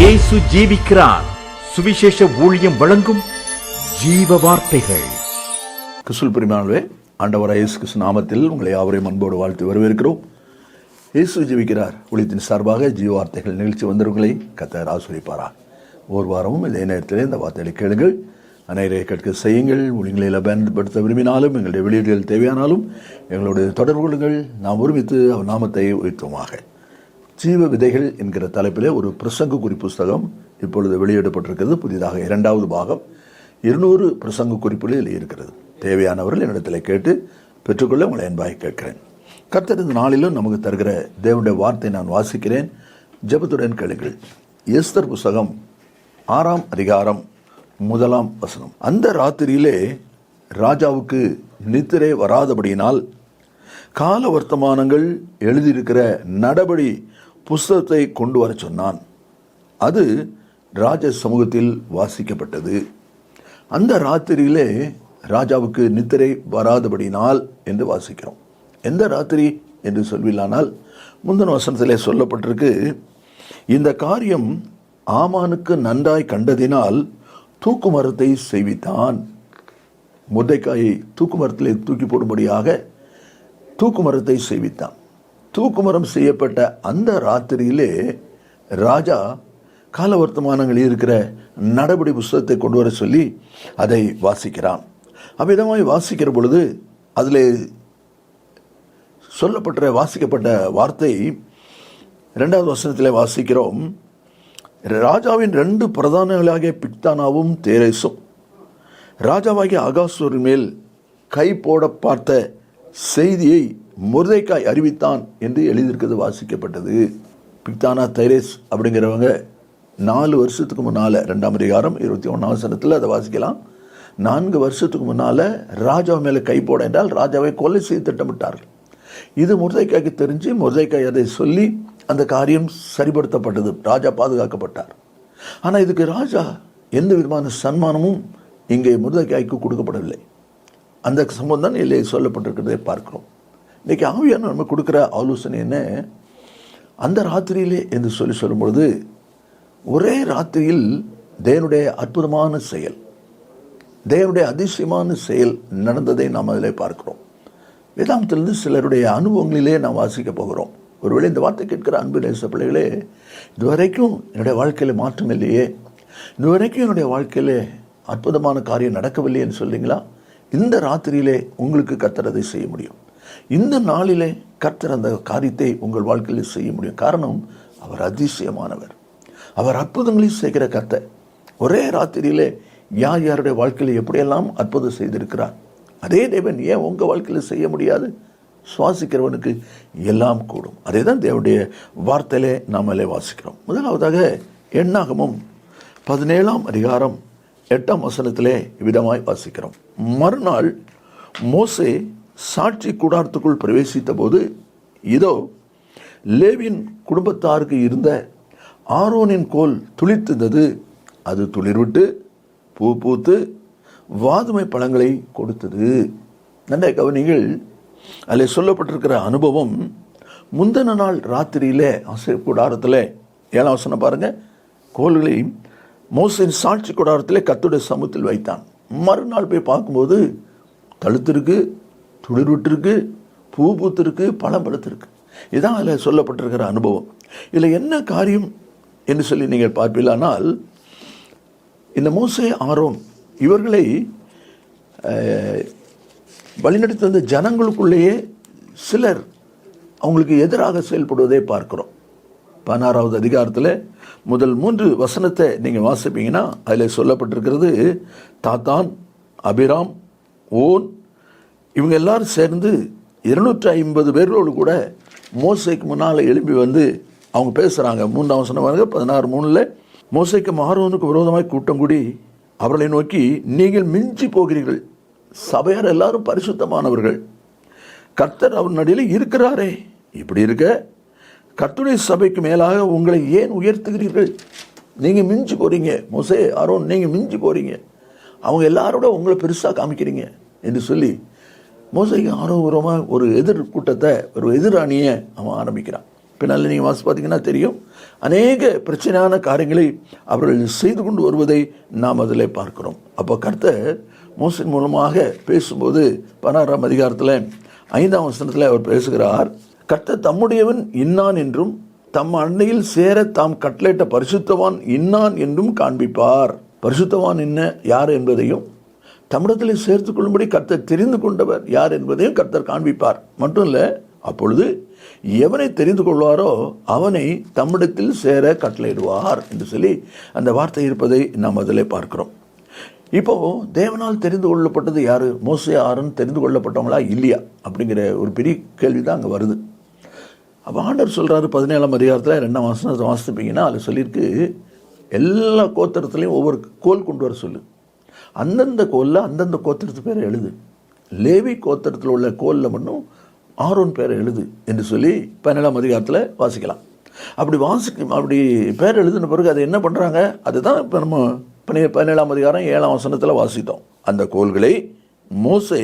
இயேசு ஜீவிக்கிறார். சுவிசேஷ ஊழியம் வழங்கும் ஜீவ வார்த்தைகள். கிறிஸ்துவுக்குள் பிரியமானவர்களே, ஆண்டவராகிய இயேசு கிறிஸ்து நாமத்தில் உங்களை யாவரையும் அன்போடு வாழ்த்து வரவேற்கிறோம். இயேசு ஜீவிக்கிறார் ஊழியத்தின் சார்பாக ஜீவ வார்த்தைகள் நிகழ்ச்சி வந்தவர்களை கர்த்தர் ஆசீர்வதிப்பாராக. ஒவ்வொரு வாரமும் இதே நேரத்தில் இந்த வார்த்தைகளை கேளுங்கள், அனைவரை கேட்க செய்யுங்கள். ஊழியங்களில் பயன்படுத்த விரும்பினாலும் எங்களுடைய வெளியீடுகள் தேவையானாலும் எங்களுடைய தொடர்பு கொள்ளுங்கள். நாம் ஒருமித்து அவர் நாமத்தை உயர்த்துவோமாக. ஜீவ விதைகள் என்கிற தலைப்பிலே ஒரு பிரசங்க குறி புஸ்தகம் இப்பொழுது வெளியிடப்பட்டிருக்கிறது. புதிதாக 2வது பாகம் 200 பிரசங்க குறிப்புகள் எழுதியிருக்கிறது. தேவையானவர்கள் என்னிடத்தில் கேட்டு பெற்றுக்கொள்ள உங்களை அன்பாக கேட்கிறேன். கர்த்தர் இந்த நாளிலும் நமக்கு தருகிற தேவனுடைய வார்த்தை நான் வாசிக்கிறேன். ஜெபத்துடன் கேளுங்கள். எஸ்தர் புஸ்தகம் 6ஆம் அதிகாரம் 1ஆம் வசனம். அந்த ராத்திரியிலே ராஜாவுக்கு நித்திரை வராதபடியினால் கால வர்த்தமானங்கள் எழுதியிருக்கிற நடபடி புஸ்தகத்தை கொண்டு வர சொன்னான். அது ராஜ சமூகத்தில் வாசிக்கப்பட்டது. அந்த ராத்திரியிலே ராஜாவுக்கு நித்திரை வராதபடினால் என்று வாசிக்கிறோம். எந்த ராத்திரி என்று சொல்வில்லானால் முந்தின வசனத்திலே சொல்லப்பட்டிருக்கு, இந்த காரியம் ஆமானுக்கு நன்றாய் கண்டதினால் தூக்கு மரத்தை செய்வித்தான். மொர்தெக்காயை தூக்கு மரத்திலே தூக்கி போடும்படியாக தூக்கு மரத்தை செய்வித்தான். தூக்குமரம் செய்யப்பட்ட அந்த ராத்திரியிலே ராஜா காலவர்த்தமானங்கள் இருக்கிற நடபடி புஸ்தகத்தை கொண்டு வர சொல்லி அதை வாசிக்கிறான். அவ்விதமாய் வாசிக்கிற பொழுது அதில் வாசிக்கப்பட்ட வார்த்தை 2வது வசனத்தில் வாசிக்கிறோம். ராஜாவின் 2 பிரதானிகளாகிய பிக்தானாவும் தேரேசும் ராஜாவாகிய அகாசுவரின் மேல் கை போட பார்த்த செய்தியை மொர்தெக்காய் அறிவித்தான் என்று எழுதியிருக்கிறது வாசிக்கப்பட்டது. பிக்தானா தைரேஸ் அப்படிங்கிறவங்க 4 வருஷத்துக்கு முன்னால் 2ஆம் அதிகாரம் 21ஆம் வசனத்தில் அதை வாசிக்கலாம். 4 வருஷத்துக்கு முன்னால் ராஜா மேலே கை போட என்றால் ராஜாவை கொலை செய்து திட்டமிட்டார்கள். இது மொர்தெக்காய்க்கு தெரிஞ்சு மொர்தெக்காய் அதை சொல்லி அந்த காரியம் சரிப்படுத்தப்பட்டது. ராஜா பாதுகாக்கப்பட்டார். ஆனால் இதுக்கு ராஜா எந்த விதமான சன்மானமும் இங்கே மொர்தெக்காய்க்கு கொடுக்கப்படவில்லை. அந்த சம்பவம் தான் இல்லை சொல்லப்பட்டிருக்கிறதை பார்க்கிறோம். இன்றைக்கி ஆவியான நம்ம கொடுக்குற ஆலோசனை என்ன, அந்த ராத்திரியிலே என்று சொல்லும்பொழுது ஒரே ராத்திரியில் தேவனுடைய அற்புதமான செயல், தேவனுடைய அதிசயமான செயல் நடந்ததை நாம் அதில் பார்க்கிறோம். வேதாந்தத்திலிருந்து சிலருடைய அனுபவங்களிலே நாம் வாசிக்க போகிறோம். ஒருவேளை இந்த வார்த்தை கேட்கிற அன்பு நேச பிள்ளைகளே, இதுவரைக்கும் என்னுடைய வாழ்க்கையில் மாற்றம் இல்லையே, இதுவரைக்கும் என்னுடைய வாழ்க்கையில் அற்புதமான காரியம் நடக்கவில்லை என்று சொல்றீங்களா? இந்த ராத்திரியிலே உங்களுக்கு கர்த்தர் அதை செய்ய முடியும். இந்த நாளிலே கர்த்தர் அந்த காரியத்தை உங்கள் வாழ்க்கையில் செய்ய முடியும். காரணம், அவர் அதிசயமானவர், அவர் அற்புதங்களை செய்கிற கர்த்தர். ஒரே ராத்திரியிலே யார் யாருடைய வாழ்க்கையில் எப்படியெல்லாம் அற்புதம் செய்திருக்கிறார், அதே தேவன் ஏன் உங்கள் வாழ்க்கையில் செய்ய முடியாது? சுவாசிக்கிறவனுக்கு எல்லாம் கூடும். அதே தான் தேவனுடைய வார்த்தையிலே நாமளே வாசிக்கிறோம். முதலாவதாக எண்ணாகமம் 17ஆம் அதிகாரம் 8ஆம் வசனத்திலே விதமாய் வாசிக்கிறோம். மறுநாள் மோசே சாட்சி கூடாரத்துக்குள் பிரவேசித்த போது, இதோ லேவியின் குடும்பத்தாருக்கு இருந்த ஆரோனின் கோல் துளிர்த்திருந்தது. அது துளிர்விட்டு பூ பூத்து வாதுமை பழங்களை கொடுத்தது. நல்ல கவனிகள். அதில் சொல்லப்பட்டிருக்கிற அனுபவம் முந்தின நாள் ராத்திரியிலே ஆசீர் கூடாரத்தில் 7ஆம் வசனம் பாருங்க, கோல்களை மோசேயின் சாட்சி கூடாரத்திலே கர்த்தருடைய சமூகத்தில் வைத்தான். மறுநாள் போய் பார்க்கும்போது தழுத்திருக்கு, துளிர்விட்டிருக்கு, பூ பூத்திருக்கு, பழம் பழுத்திருக்கு. இதுதான் அதில் சொல்லப்பட்டிருக்கிற அனுபவம். இதில் என்ன காரியம் என்று சொல்லி நீங்கள் பார்ப்பீர்களானால், இந்த மோசே ஆரோன் இவர்களை வழிநடத்தி வந்த ஜனங்களுக்குள்ளேயே சிலர் அவங்களுக்கு எதிராக செயல்படுவதை பார்க்கிறோம். 16வது அதிகாரத்தில் முதல் 3 வசனத்தை நீங்கள் வாசிப்பீங்கன்னா அதில் சொல்லப்பட்டிருக்கிறது, தாத்தான், அபிராம், ஓன் இவங்க எல்லாரும் சேர்ந்து 250 பேர்களோடு கூட மோசேக்கு முன்னால் எழுப்பி வந்து அவங்க பேசுகிறாங்க. 3ஆம் வசனம் 16:3 மோசேக்கும் ஆரோனுக்கு விரோதமாய் கூட்டம் கூடி அவர்களை நோக்கி, நீங்கள் மிஞ்சி போகிறீர்கள், சபையார் எல்லாரும் பரிசுத்தமானவர்கள், கர்த்தர் அவர் நடுவில் இருக்கிறாரே, இப்படி இருக்க கர்த்தருடைய சபைக்கு மேலாக உங்களை ஏன் உயர்த்துகிறீர்கள்? நீங்கள் மிஞ்சி போகிறீங்க, மோசே ஆரோன் நீங்கள் மிஞ்சி போகிறீங்க, அவங்க எல்லாரோட உங்களை பெருசாக காமிக்கிறீங்க என்று சொல்லி மோசேக்கு ஆரோக்கியமாக ஒரு எதிர் கூட்டத்தை, ஒரு எதிர் அணியை அவன் ஆரம்பிக்கிறான். பின்னால் நீங்கள் வாசி பார்த்தீங்கன்னா தெரியும். அநேக பிரச்சனையான காரியங்களை அவர்கள் செய்து கொண்டு வருவதை நாம் அதில் பார்க்கிறோம். அப்போ கர்த்தர் மோசேயின் மூலமாக பேசும்போது 16ஆம் அதிகாரத்தில் 5ஆம் வசனத்தில் அவர் பேசுகிறார். கர்த்தர் தம்முடையவன் இன்னான் என்றும் தம் அன்னையில் சேர தாம் கட்டளையிட்ட பரிசுத்தவான் இன்னான் என்றும் காண்பிப்பார். பரிசுத்தவான் என்ன யார் என்பதையும் தமிழத்தில் சேர்த்துக் கொள்ளும்படி கர்த்தர் தெரிந்து கொண்டவர் யார் என்பதையும் கர்த்தர் காண்பிப்பார். மட்டும் இல்லை, அப்பொழுது எவனை தெரிந்து கொள்வாரோ அவனை தம்மிடத்தில் சேர கட்டளையிடுவார் என்று சொல்லி அந்த வார்த்தை இருப்பதை நாம் அதில் பார்க்கிறோம். இப்போ தேவனால் தெரிந்து கொள்ளப்பட்டது யாரு? மோசே ஆரோன் தெரிந்து கொள்ளப்பட்டவங்களா இல்லையா அப்படிங்கிற ஒரு பெரிய கேள்வி தான் அங்கே வருது. அப்போ ஆண்டவர் சொல்கிறாரு 17ஆம் அதிகாரத்தில் 2ஆம் வசனத்தை வாசிப்பீங்கன்னா அதில் சொல்லியிருக்கு, எல்லா கோத்திரத்துலையும் ஒவ்வொரு கோல் கொண்டு வர சொல்லு, அந்தந்த கோலில் அந்தந்த கோத்திரத்து பேரை எழுது, லேவி கோத்திரத்தில் உள்ள கோலில் மட்டும் ஆரோன் பேரை எழுது என்று சொல்லி 17ஆம் அதிகாரத்தில் வாசிக்கலாம். அப்படி பேர் எழுதின பிறகு அதை என்ன பண்ணுறாங்க? அதுதான் இப்போ நம்ம 17ஆம் அதிகாரம் 7ஆம் வசனத்தில் வாசித்தோம். அந்த கோல்களை மோசே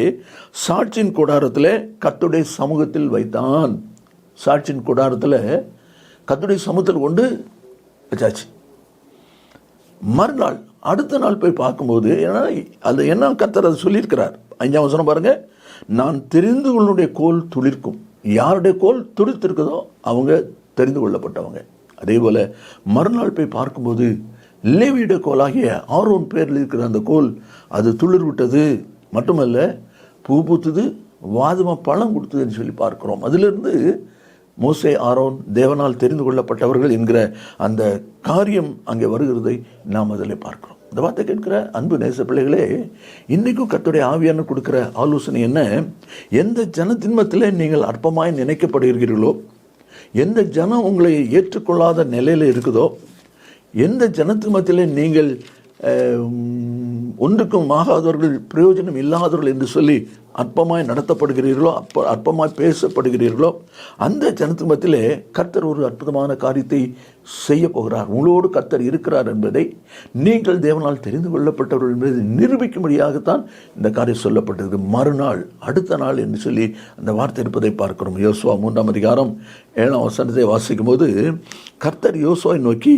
சாட்சியின் கூடாரத்தில் கர்த்தருடைய சமூகத்தில் வைத்தான். சாட்சியின் கூடாரத்தில் கர்த்தருடைய சமூகத்தில் கொண்டு வச்சாச்சு. மறுநாள் அடுத்த நாள் போய் பார்க்கும்போது அது என்ன கர்த்தர் அதை சொல்லியிருக்கிறார். 5ஆம் வசனம் பாருங்க, நான் தெரிந்து கொள்ளுடைய கோல் துளிர்க்கும். யாருடைய கோல் துளிர்த்திருக்குதோ அவங்க தெரிந்து கொள்ளப்பட்டவங்க. அதே போல மறுநாள் போய் பார்க்கும்போது லேவியுடைய கோலாகிய ஆரோன் பேரில் இருக்கிற அந்த கோல் அது துளிர் விட்டது, மட்டுமல்ல பூ பூத்துது, வாதுமா பழம் கொடுத்ததுன்னு சொல்லி பார்க்கிறோம். அதிலிருந்து மோசே ஆரோன் தேவனால் தெரிந்து கொள்ளப்பட்டவர்கள் என்கிற அந்த காரியம் அங்கே வருகிறதை நாம் அதில் பார்க்கிறோம். இந்த வார்த்தை கேட்கிற அன்பு நேச பிள்ளைகளே, இன்றைக்கும் கர்த்தருடைய ஆவியானவர் கொடுக்கிற ஆலோசனை என்ன? எந்த ஜனத்தின் மத்தியில் நீங்கள் அற்பமாய் நினைக்கப்படுகிறீர்களோ, எந்த ஜனம் உங்களை ஏற்றுக்கொள்ளாத நிலையில் இருக்குதோ, எந்த ஜனத்து மத்தியில் நீங்கள் ஒன்றுக்கும் ஆகாதவர்கள், பிரயோஜனம் இல்லாதவர்கள் என்று சொல்லி அற்பமாய் நடத்தப்படுகிறீர்களோ, அற்பமாய் பேசப்படுகிறீர்களோ, அந்த ஜனத்து மத்தியிலே கர்த்தர் ஒரு அற்புதமான காரியத்தை செய்ய போகிறார். உங்களோடு கர்த்தர் இருக்கிறார் என்பதை நீங்கள் தேவனால் தெரிந்து கொள்ளப்பட்டவர்கள் என்பதை நிரூபிக்கும்படியாகத்தான் இந்த காரியம் சொல்லப்பட்டது. மறுநாள் அடுத்த நாள் என்று சொல்லி அந்த வார்த்தை இருப்பதை பார்க்கிறோம். யோசுவா 3ஆம் அதிகாரம் 7ஆம் வசனத்தை வாசிக்கும் போது கர்த்தர் யோசுவாவை நோக்கி,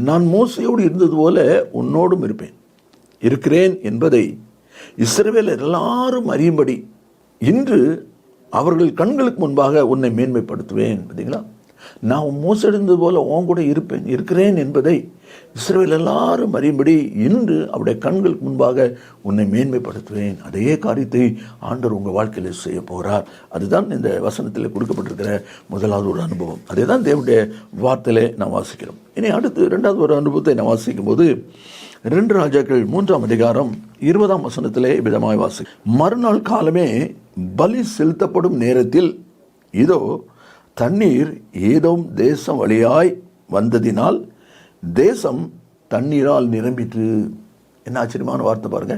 நான் மோசேயோடு இருந்தது போல உன்னோடும் இருக்கிறேன் என்பதை இஸ்ரவேலர் எல்லாரும் அறியும்படி இன்று அவர்கள் கண்களுக்கு முன்பாக உன்னை மேன்மைப்படுத்துவேன். பார்த்தீங்களா, நான் மோசே இருந்தது போல உன் கூட இருக்கிறேன் என்பதை இஸ்ரவேல் எல்லாரும் அறியும்படி இன்று அவருடைய கண்களுக்கு முன்பாக உன்னை மேன்மைப்படுத்துவேன். அதே காரியத்தை ஆண்டவர் உங்கள் வாழ்க்கையில் செய்ய போகிறார். அதுதான் இந்த வசனத்தில் கொடுக்கப்பட்டிருக்கிற முதலாவது ஒரு அனுபவம். அதே தான் தேவனுடைய வார்த்தையிலே நாம் வாசிக்கிறோம். இனி அடுத்து 2வது ஒரு அனுபவத்தை நாம் வாசிக்கும் போது 2 ராஜாக்கள் 3ஆம் அதிகாரம் 20ஆம் வசனத்திலே விதமாய் வாசி, மறுநாள் காலமே பலி செலுத்தப்படும் நேரத்தில் இதோ தண்ணீர் ஏதோம் தேசம் வழியாய் வந்ததினால் தேசம் தண்ணீரால் நிரம்பிற்று. என்ன ஆச்சரியமான வார்த்தை பாருங்க,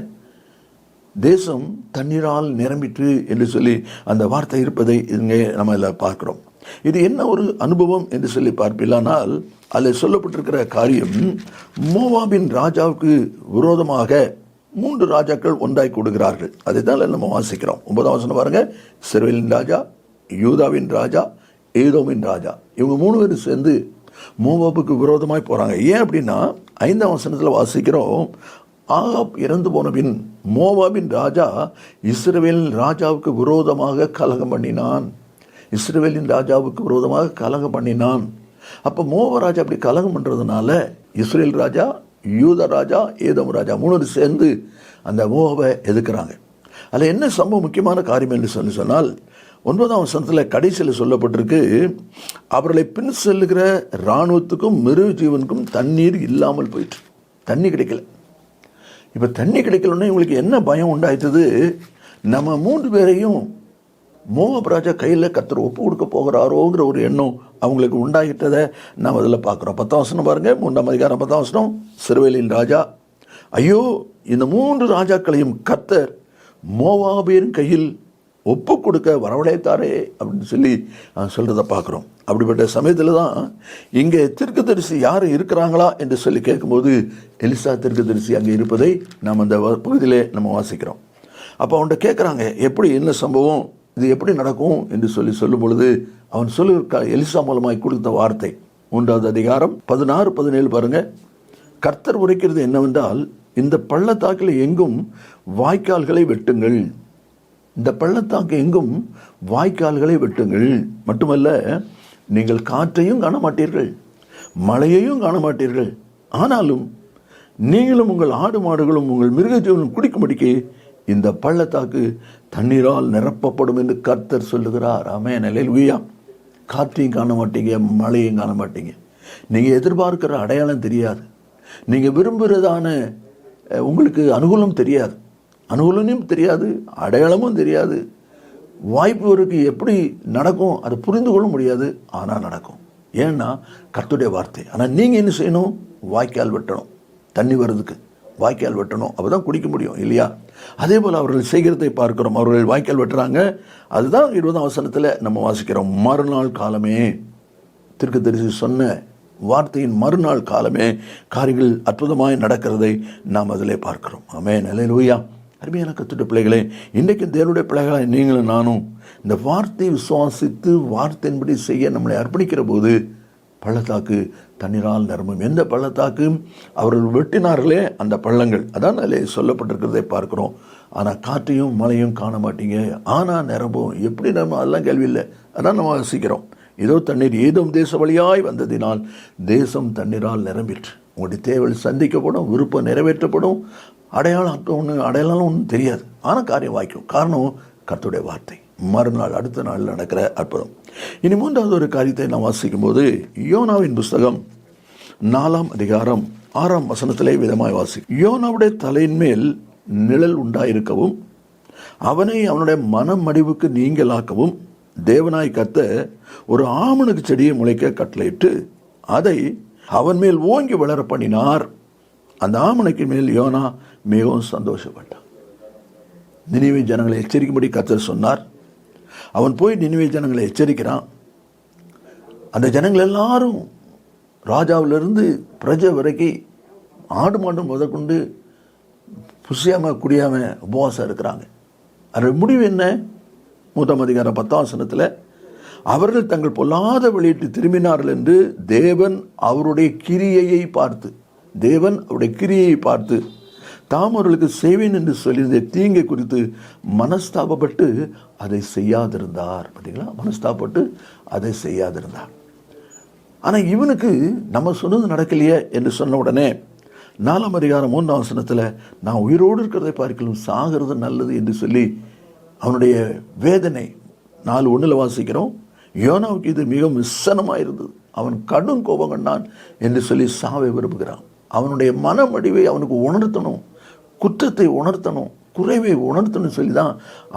தேசம் தண்ணீரால் நிரம்பிற்று என்று சொல்லி அந்த வார்த்தை இருப்பதை இங்கே நம்ம இதில் பார்க்கிறோம். இது என்ன ஒரு அனுபவம் என்று சொல்லி பார்ப்பில்லானால் அதில் சொல்லப்பட்டிருக்கிற காரியம், மோவாபின் ராஜாவுக்கு விரோதமாக 3 ராஜாக்கள் ஒன்றாய் கூடுகிறார்கள். அதை தான் நம்ம வாசிக்கிறோம். 9ஆம் வசனம் பாருங்க, இஸ்ரவேலின் ராஜா, யூதாவின் ராஜா, ஏதோமின் ராஜா, இவங்க 3 பேரும் சேர்ந்து மோவாபுக்கு விரோதமாய் போறாங்க. ஏன் அப்படின்னா 5ஆம் வசனத்தில் வாசிக்கிறோம், ஆகாப் இறந்து போன பின் மோவாபின் ராஜா இஸ்ரவேலின் ராஜாவுக்கு விரோதமாக கலகம் பண்ணினான். இஸ்ரவேலின் ராஜாவுக்கு விரோதமாக கலகம் பண்ணினான். அப்போ மோவ ராஜா அப்படி கலகம் பண்ணுறதுனால இஸ்ரேல் ராஜா, யூதா ராஜா, ஏதோம் ராஜா 3 சேர்ந்து அந்த மோவாபை எதிர்க்கிறாங்க. அதில் என்ன சம்பவம் முக்கியமான காரியம் என்று சொன்னால் 9ஆம் வசனத்தில் கடைசியில் சொல்லப்பட்டிருக்கு, அவர்களை பின் செல்லுகிற இராணுவத்துக்கும் மிருக ஜீவனுக்கும் தண்ணீர் இல்லாமல் போயிட்டு, தண்ணி கிடைக்கல. இப்போ தண்ணி கிடைக்கலன்னா இவங்களுக்கு என்ன பயம் உண்டாயிட்டது? நம்ம 3 பேரையும் மோவாப் ராஜா கையில் கர்த்தர் ஒப்பு கொடுக்க போகிறாரோங்கிற ஒரு எண்ணம் அவங்களுக்கு உண்டாகிட்டதை நாம் அதில் பார்க்குறோம். 10ஆம் வசனம் பாருங்க, 3ஆம் அதிகாரம் 10ஆம் வசனம், இஸ்ரவேலின் ராஜா, ஐயோ இந்த 3 ராஜாக்களையும் கர்த்தர் மோவாபியரின் கையில் ஒப்பு கொடுக்க வரவழைத்தாரே அப்படின்னு சொல்லி சொல்கிறத பார்க்குறோம். அப்படிப்பட்ட சமயத்தில் தான் இங்கே தீர்க்கதரிசி யார் இருக்கிறாங்களா என்று சொல்லி கேட்கும்போது எலிசா தீர்க்கதரிசி அங்கே இருப்பதை நாம் அந்த பகுதியிலே நம்ம வாசிக்கிறோம். அப்போ அவன்கிட்ட கேட்குறாங்க, எப்படி என்ன சம்பவம், இது எப்படி நடக்கும் என்று சொல்லும் பொழுது அவன் சொல்லியிருக்க எலிசா மூலமாய் கொடுத்த வார்த்தை 3வது அதிகாரம் 16, 17 பாருங்க. கர்த்தர் உரைக்கிறது என்னவென்றால், இந்த பள்ளத்தாக்கில் எங்கும் வாய்க்கால்களை வெட்டுங்கள். இந்த பள்ளத்தாக்கு எங்கும் வாய்க்கால்களை வெட்டுங்கள். மட்டுமல்ல, நீங்கள் காற்றையும் காண மாட்டீர்கள், மழையையும் காண மாட்டீர்கள். ஆனாலும் நீங்களும் உங்கள் ஆடு மாடுகளும் உங்கள் மிருகஜீவனும் குடிக்கும்படிக்கு இந்த பள்ளத்தாக்கு தண்ணீரால் நிரப்பப்படும் என்று கர்த்தர் சொல்லுகிறார். ஆமென், அல்லேலூயா. காற்றையும் காண மாட்டீங்க, மழையும் காண மாட்டீங்க. நீங்கள் எதிர்பார்க்கிற அடையாளம் தெரியாது. நீங்கள் விரும்புகிறதான உங்களுக்கு அனுகூலம் தெரியாது, அனுகூலமும் தெரியாது, அடையாளமும் தெரியாது. வாய்ப்பு இருக்கு, எப்படி நடக்கும் அதை புரிந்து கொள்ள முடியாது. ஆனால் நடக்கும். ஏன்னா கர்த்தருடைய வார்த்தை. ஆனால் நீங்கள் என்ன செய்யணும்? வாய்க்கால் வெட்டணும். தண்ணி வர்றதுக்கு வாய்க்கால் வெட்டணும், அப்பதான் குடிக்க முடியும், இல்லையா? அதே போல் அவர்கள் செய்கிறதை பார்க்கிறோம். அவர்கள் வாய்க்கால் வெட்டுறாங்க. அதுதான் 20ஆம் வசனத்தில் நம்ம வாசிக்கிறோம். மறுநாள் காலமே, தீர்க்கதரிசி சொன்ன வார்த்தையின் மறுநாள் காலமே காரியங்கள் அற்புதமாய் நடக்கிறதை நாம் அதிலே பார்க்கிறோம். ஆமென், அல்லேலூயா. அருமையான கர்த்தருடைய பிள்ளைகளே, இன்றைக்கு தேவனுடைய பிள்ளைகளாக நீங்களும் நானும் இந்த வார்த்தையை விசுவாசித்து வார்த்தையின்படி செய்ய நம்மளை அர்ப்பணிக்கிற போது பள்ளத்தாக்கு தண்ணீரால் நிரம்பும். எந்த பள்ளத்தாக்கு அவர்கள் வெட்டினார்களே அந்த பள்ளங்கள், அதான் அதில் சொல்லப்பட்டிருக்கிறதை பார்க்கிறோம். ஆனால் காற்றையும் மழையும் காண மாட்டீங்க, ஆனால் நிரம்பும். எப்படி நம்ம அதெல்லாம் கேள்வி இல்லை, அதான் நம்ம வாசிக்கிறோம். ஏதோ தண்ணீர் ஏதோம் தேச வழியாய் வந்ததினால் தேசம் தண்ணீரால் நிரம்பிற்று. உங்களுடைய தேவைகள் சந்திக்கப்படும், விருப்பம் நிறைவேற்றப்படும். அடையாளம் ஒன்றும் தெரியாது, ஆனால் காரியம் வாய்க்கும். காரணம் கர்த்தருடைய வார்த்தை. மறுநாள் அடுத்த நாள் நடக்கிற அற்புதம். இனி 3வது ஒரு காரியத்தை நாம் வாசிக்கும் போது யோனாவின் புஸ்தகம் 4ஆம் அதிகாரம் 6ஆம் வசனத்திலே விதமாய் வாசி. யோனாவுடைய தலையின் மேல் நிழல் உண்டாயிருக்கவும் அவனை அவனுடைய மனமடிவுக்கு நீங்களாக்கவும் தேவனாய் கர்த்தர் ஒரு ஆமணக்கு செடியை முளைக்க கட்டளையிட்டு அதை அவன் மேல் ஓங்கி வளர பண்ணினார். அந்த ஆமணக்கு மேல் யோனா மிகவும் சந்தோஷப்பட்டான். நினிவே ஜனங்களை எச்சரிக்கும்படி கர்த்தர் சொன்னார். அவன் போய் நினிவே ஜனங்களை எச்சரிக்கிறான். அந்த ஜனங்கள் எல்லாரும் ராஜாவிலிருந்து பிரஜை வரைக்கும் ஆடு மாடு முதற்கொண்டு புசியாம குடியாம உபவாசம் இருக்கிறாங்க. அதோட முடிவு என்ன? 3ஆம் அதிகாரம் 10ஆம் வசனத்தில், அவர்கள் தங்கள் பொல்லாத வெளியிட்டு திரும்பினார்கள் என்று தேவன் அவருடைய கிரியையை பார்த்து தாம் அவர்களுக்கு செய்வேன் என்று சொல்லியிருந்த தீங்கை குறித்து மனஸ்தாபப்பட்டு அதை செய்யாதிருந்தார். பார்த்தீங்களா? மனஸ்தாபப்பட்டு அதை செய்யாதிருந்தார். ஆனால் இவனுக்கு நம்ம சொன்னது நடக்கலையே என்று சொன்ன உடனே 4ஆம் அதிகாரம் 3ஆம் வசனத்தில், நான் உயிரோடு இருக்கிறதை பார்க்கலாம் சாகிறது நல்லது என்று சொல்லி அவனுடைய வேதனை 4:1 வாசிக்கிறோம். யோனாவுக்கு இது மிக விசனமாக இருந்தது. அவன் கடும் கோபம் கண்டான் என்று சொல்லி சாவை விரும்புகிறான். அவனுடைய மனமடிவை அவனுக்கு உணர்த்தணும், குற்றத்தை உணர்த்தணும், குறைவை உணர்த்தணும் சொல்லி தான்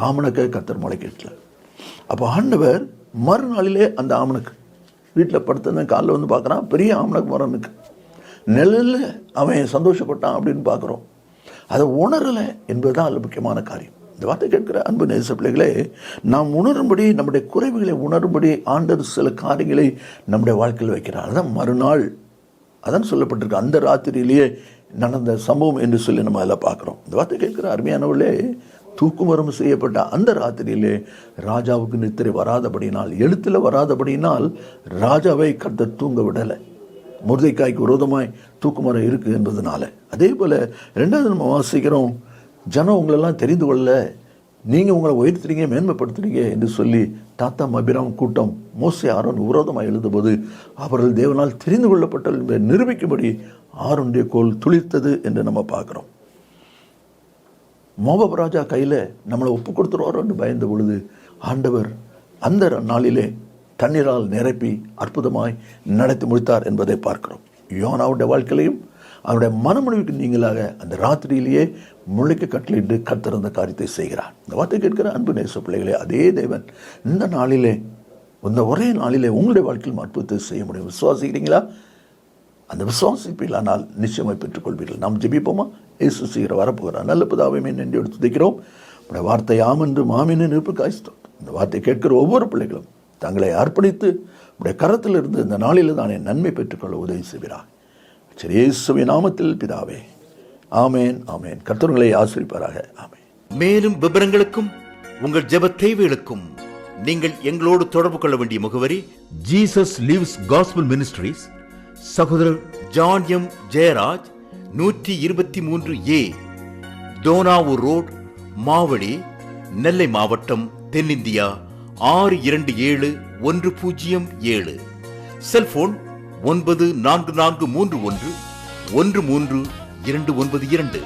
ஆமணக்கை கர்த்தர் முளைக்கல. அப்போ ஆண்டவர் மறுநாளிலே அந்த ஆமணக்கு வீட்டில் படுத்த காலில் வந்து பார்க்குறான். பெரிய ஆமணக்கு மரனுக்கு நிழலில் அவன் சந்தோஷப்பட்டான் அப்படின்னு பார்க்குறோம். அதை உணரலை என்பதுதான் அதில் முக்கியமான காரியம். இந்த வார்த்தை கேட்கிற அன்பு நேச பிள்ளைகளே, நாம் உணரும்படி, நம்முடைய குறைவுகளை உணரும்படி ஆண்டவர் சில காரியங்களை நம்முடைய வாழ்க்கையில் வைக்கிறார். அதுதான் மறுநாள், அதான் சொல்லப்பட்டிருக்கு. அந்த ராத்திரியிலேயே நடந்த சம்பவம் என்று சொல்லி நம்ம அதில் பார்க்குறோம். இந்த வார்த்தை கேட்கிற அருமையானவர்களே, தூக்குமரம் செய்யப்பட்ட அந்த ராத்திரியிலே ராஜாவுக்கு நித்திரை வராதபடினால், எழுத்தில் வராதபடினால் ராஜாவை கர்த்தர் தூங்க விடலை. முர்தைக்காய்க்கு விரோதமாய் தூக்குமரம் இருக்கு என்பதனால. அதே போல் 2வது நம்ம வாசிக்கிறோம், ஜனம் உங்களெல்லாம் தெரிந்து கொள்ள, நீங்கள் உங்களை உயர்த்துறீங்க, மேன்மைப்படுத்துறீங்க என்று சொல்லி தாத்தாம் அபிராம் கூட்டம் மோசே ஆரோன் விரோதமாக எழுதும்போது அவர்கள் தேவனால் தெரிந்து கொள்ளப்பட்ட என்பதை நிரூபிக்கும்படி ஆரோனுடைய கோல் துளிர்த்தது என்று நம்ம பார்க்குறோம். மோவாப் ராஜா கையில் நம்மளை ஒப்பு கொடுத்துருவாரோன்னு பயந்த பொழுது ஆண்டவர் அந்த நாளிலே தண்ணீரால் நிரப்பி அற்புதமாய் நடத்தி முடித்தார் என்பதை பார்க்கிறோம். யோனாவுடைய வாழ்க்கையிலையும் அவருடைய மனமொழிவுக்கு நீங்களாக அந்த ராத்திரியிலேயே முளைக்க கட்டளையிட்டு கர்த்தர் அந்த காரியத்தை செய்கிறார். இந்த வார்த்தை கேட்கிற அன்பு நேச பிள்ளைகளே, அதே தேவன் இந்த நாளிலே, இந்த ஒரே நாளிலே உங்களுடைய வாழ்க்கையில் அற்புதத்தை செய்ய முடியும். விசுவாசிக்கிறீங்களா? அந்த விசுவாசிப்பீர்களானால் நிச்சயமாய் பெற்றுக்கொள்வீர்கள். நாம் ஜெபிப்போமா? இயேசு சீக்கிரம் வரப்போகிறார். நல்ல பிதாவே, நன்றி எடுத்து துதிக்கிறோம். உடைய வார்த்தை ஆம் என்று மாமின்னு நிற்பு காய்ச்சோம். இந்த வார்த்தை கேட்கிற ஒவ்வொரு பிள்ளைகளும் தங்களை அர்ப்பணித்து உடைய கரத்தில் இருந்து இந்த நாளில் தானே நன்மை பெற்றுக்கொள்ள உதவி செய்கிறார். சரி, இயேசுவின் நாமத்தில் பிதாவே, ஆமேன், ஆமேன். கர்த்தர்களை ஆசீர்வதிப்பாராக. ஆமேன். மேலும் விவரங்களுக்கும் உங்கள் ஜெப தேவைகளுக்கும் நீங்கள் எங்களோடு தொடர்பு கொள்ள வேண்டிய முகவரி ஜீசஸ் லிவ்ஸ் காஸ்பல் மினிஸ்ட்ரீஸ், சகோதரர் John M Jeyaraj, 123A Dohnavur road, Mavadi, Nellai மாவட்டம், தென்னிந்தியா 627107. செல்போன் 9443113292.